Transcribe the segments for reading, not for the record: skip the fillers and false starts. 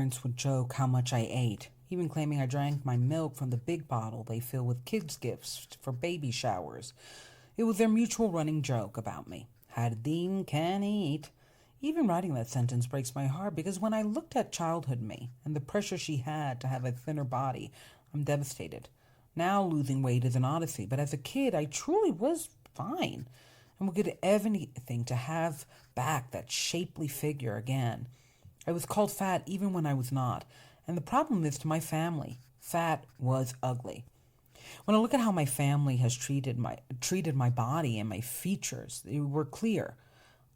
parents would joke how much I ate, even claiming I drank my milk from the big bottle they fill with kids' gifts for baby showers. It was their mutual running joke about me. Hardin can eat. Even writing that sentence breaks my heart because when I looked at childhood me and the pressure she had to have a thinner body, I'm devastated. Now losing weight is an odyssey, but as a kid I truly was fine and would give anything to have back that shapely figure again. I was called fat even when I was not, and the problem is to my family. Fat was ugly. When I look at how my family has treated my body and my features, they were clear.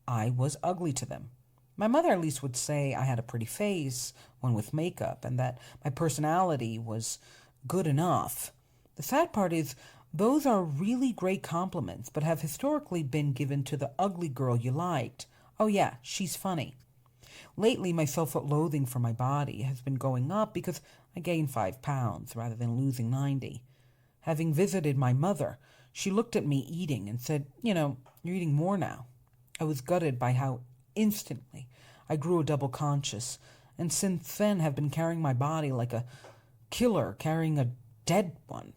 I was ugly to them. My mother at least would say I had a pretty face when with makeup and that my personality was good enough. The sad part is those are really great compliments, but have historically been given to the ugly girl you liked. Oh yeah, she's funny. Lately, my self-loathing for my body has been going up because I gained 5 pounds rather than losing 90. Having visited my mother, she looked at me eating and said, you're eating more now. I was gutted by how instantly I grew a double conscious, and since then have been carrying my body like a killer carrying a dead one.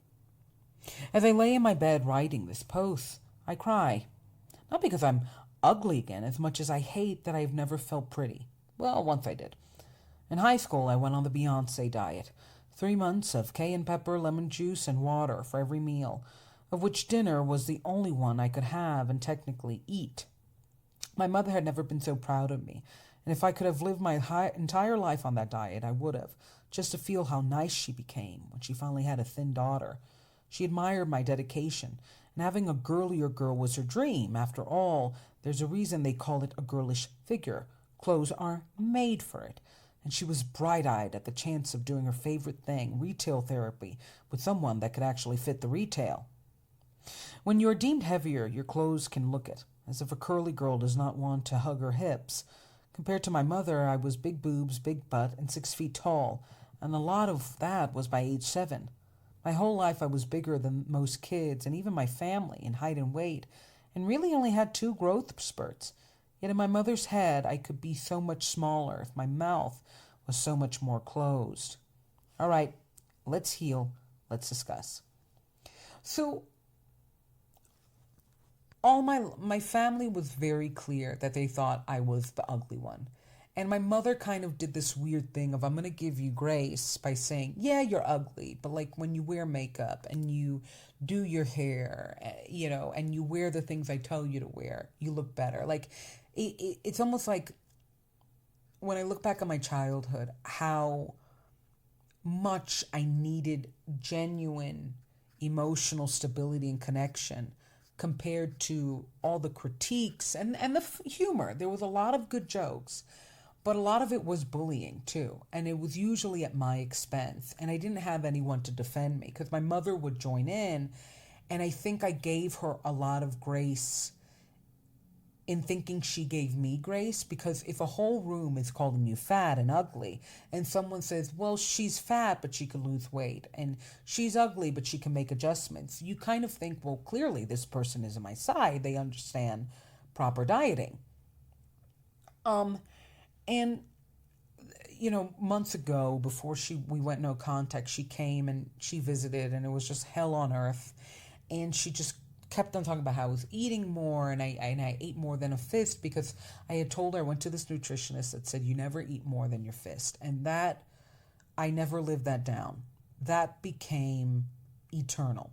As I lay in my bed writing this post, I cry. Not because I'm ugly again as much as I hate that I've never felt pretty. Well, once I did. In high school, I went on the Beyonce diet. 3 months of cayenne pepper, lemon juice, and water for every meal, of which dinner was the only one I could have and technically eat. My mother had never been so proud of me, and if I could have lived my entire life on that diet, I would have, just to feel how nice she became when she finally had a thin daughter. She admired my dedication, and having a girlier girl was her dream. After all, there's a reason they call it a girlish figure. Clothes are made for it. And she was bright-eyed at the chance of doing her favorite thing, retail therapy, with someone that could actually fit the retail. When you are deemed heavier, your clothes can look it, as if a curly girl does not want to hug her hips. Compared to my mother, I was big boobs, big butt, and 6 feet tall, and a lot of that was by age 7. My whole life I was bigger than most kids, and even my family, in height and weight, and really only had 2 growth spurts. Yet in my mother's head, I could be so much smaller if my mouth was so much more closed. All right, let's heal. Let's discuss. So, all my family was very clear that they thought I was the ugly one. And my mother kind of did this weird thing of, I'm going to give you grace by saying, yeah, you're ugly, but like when you wear makeup and you do your hair, and you wear the things I tell you to wear, you look better. Like, it's almost like when I look back on my childhood, how much I needed genuine emotional stability and connection compared to all the critiques and the humor. There was a lot of good jokes, but a lot of it was bullying too. And it was usually at my expense. And I didn't have anyone to defend me because my mother would join in. And I think I gave her a lot of grace in thinking she gave me grace, because if a whole room is calling you fat and ugly and someone says, well, she's fat but she can lose weight and she's ugly but she can make adjustments, you kind of think, well, clearly this person is on my side. They understand proper dieting. And months ago, before we went no contact, she came and she visited, and it was just hell on earth. And she just kept on talking about how I was eating more, and I ate more than a fist, because I had told her, I went to this nutritionist that said you never eat more than your fist, and that I never lived that down. That became eternal.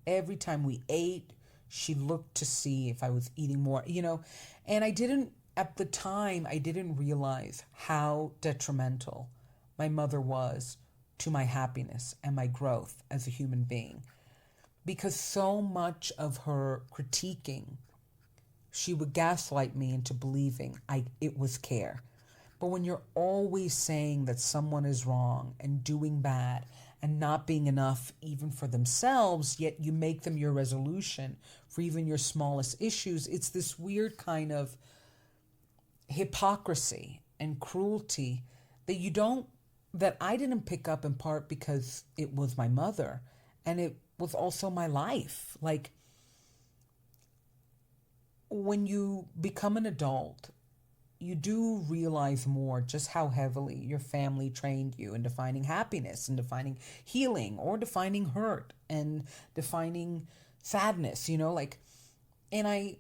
Every time we ate, she looked to see if I was eating more, and at the time, I didn't realize how detrimental my mother was to my happiness and my growth as a human being. Because so much of her critiquing, she would gaslight me into believing it was care. But when you're always saying that someone is wrong and doing bad and not being enough even for themselves, yet you make them your resolution for even your smallest issues, it's this weird kind of hypocrisy and cruelty that I didn't pick up, in part because it was my mother and it was also my life. Like, when you become an adult, you do realize more just how heavily your family trained you in defining happiness and defining healing or defining hurt and defining sadness, like, and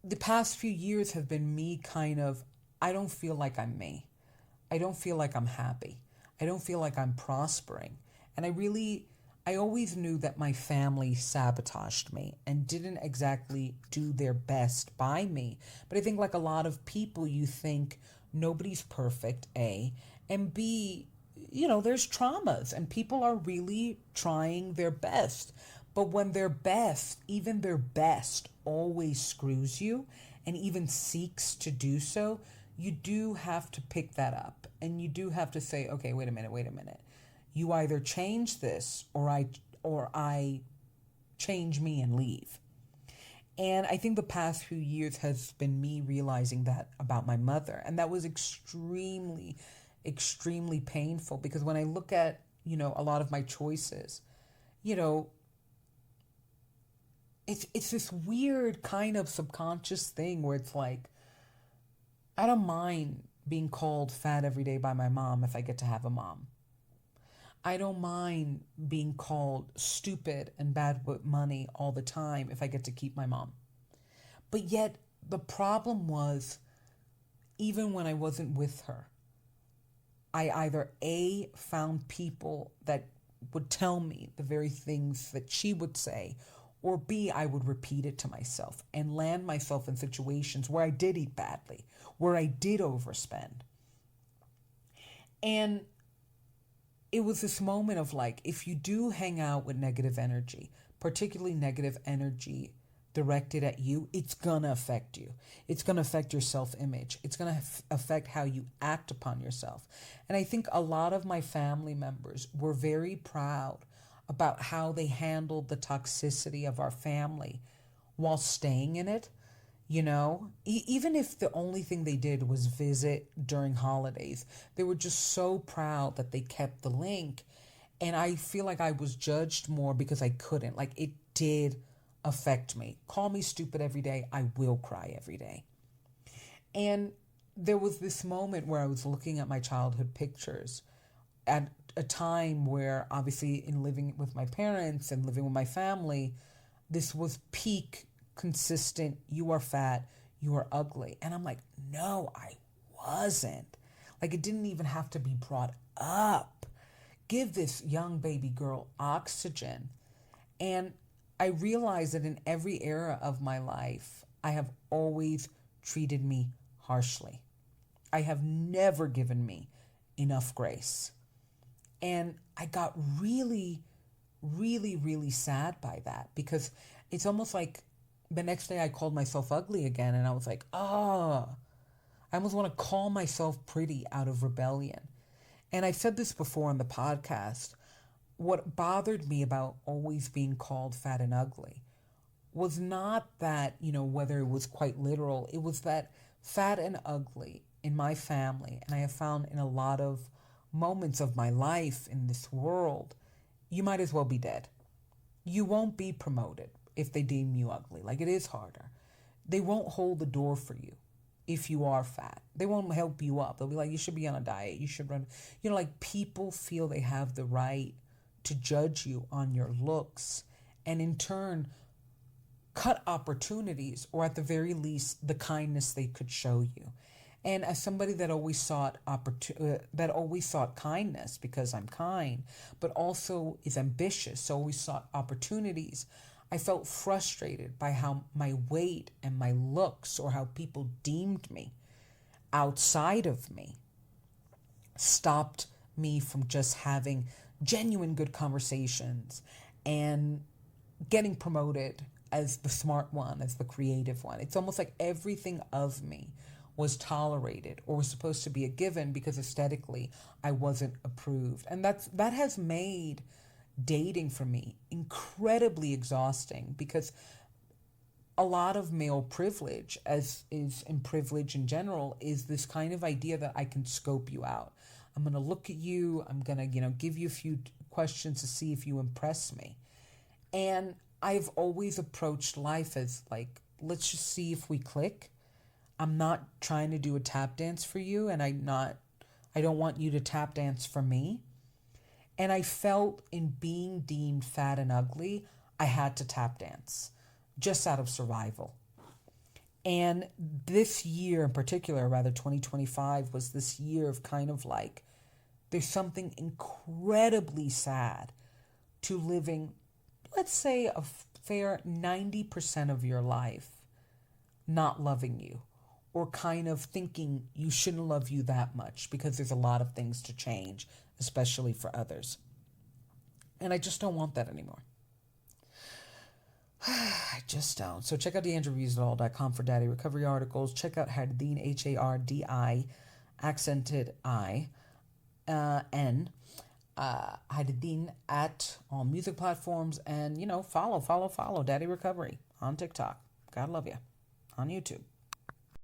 the past few years have been me kind of, I don't feel like I'm me. I don't feel like I'm happy. I don't feel like I'm prospering. And I always knew that my family sabotaged me and didn't exactly do their best by me. But I think, like a lot of people, you think nobody's perfect, A, and B, there's traumas and people are really trying their best. But when their best, even their best, always screws you and even seeks to do so, you do have to pick that up and you do have to say, okay, wait a minute. You either change this or I change me and leave. And I think the past few years has been me realizing that about my mother. And that was extremely, extremely painful because when I look at, a lot of my choices, you know, it's this weird kind of subconscious thing where it's like, I don't mind being called fat every day by my mom if I get to have a mom. I don't mind being called stupid and bad with money all the time if I get to keep my mom. But yet, the problem was, even when I wasn't with her, I either A, found people that would tell me the very things that she would say, or B, I would repeat it to myself and land myself in situations where I did eat badly, where I did overspend. And it was this moment of like, if you do hang out with negative energy, particularly negative energy directed at you, it's gonna affect you. It's gonna affect your self-image. It's gonna affect how you act upon yourself. And I think a lot of my family members were very proud about how they handled the toxicity of our family while staying in it. Even if the only thing they did was visit during holidays, they were just so proud that they kept the link. And I feel like I was judged more because I couldn't. Like, it did affect me. Call me stupid every day. I will cry every day. And there was this moment where I was looking at my childhood pictures at a time where, obviously, in living with my parents and living with my family, this was peak consistent, you are fat, you are ugly. And I'm like, no, I wasn't. Like, it didn't even have to be brought up. Give this young baby girl oxygen. And I realized that in every era of my life, I have always treated me harshly. I have never given me enough grace. And I got really, really, really sad by that because it's almost like the next day I called myself ugly again and I was like, oh, I almost want to call myself pretty out of rebellion. And I've said this before on the podcast. What bothered me about always being called fat and ugly was not that, whether it was quite literal, it was that fat and ugly in my family, and I have found in a lot of moments of my life in this world, you might as well be dead. You won't be promoted if they deem you ugly. Like, it is harder. They won't hold the door for you if you are fat. They won't help you up. They'll be like, you should be on a diet. You should run. Like, people feel they have the right to judge you on your looks and in turn cut opportunities or at the very least the kindness they could show you. And as somebody that always sought kindness because I'm kind, but also is ambitious, so always sought opportunities, I felt frustrated by how my weight and my looks or how people deemed me outside of me stopped me from just having genuine good conversations and getting promoted as the smart one, as the creative one. It's almost like everything of me was tolerated or was supposed to be a given because aesthetically I wasn't approved. And that has made dating for me incredibly exhausting because a lot of male privilege, as is in privilege in general, is this kind of idea that I can scope you out. I'm going to look at you. I'm going to, give you a few questions to see if you impress me. And I've always approached life as like, let's just see if we click. I'm not trying to do a tap dance for you, and I don't want you to tap dance for me. And I felt in being deemed fat and ugly, I had to tap dance just out of survival. And this year in particular, rather 2025, was this year of kind of like, there's something incredibly sad to living, let's say, a fair 90% of your life not loving you, or kind of thinking you shouldn't love you that much because there's a lot of things to change, especially for others. And I just don't want that anymore. I just don't. So check out deandrewreasonall.com for daddy recovery articles. Check out Hardin, Hardi, accented I, N, Hardin at all music platforms. And, follow Daddy Recovery on TikTok. God love you. On YouTube.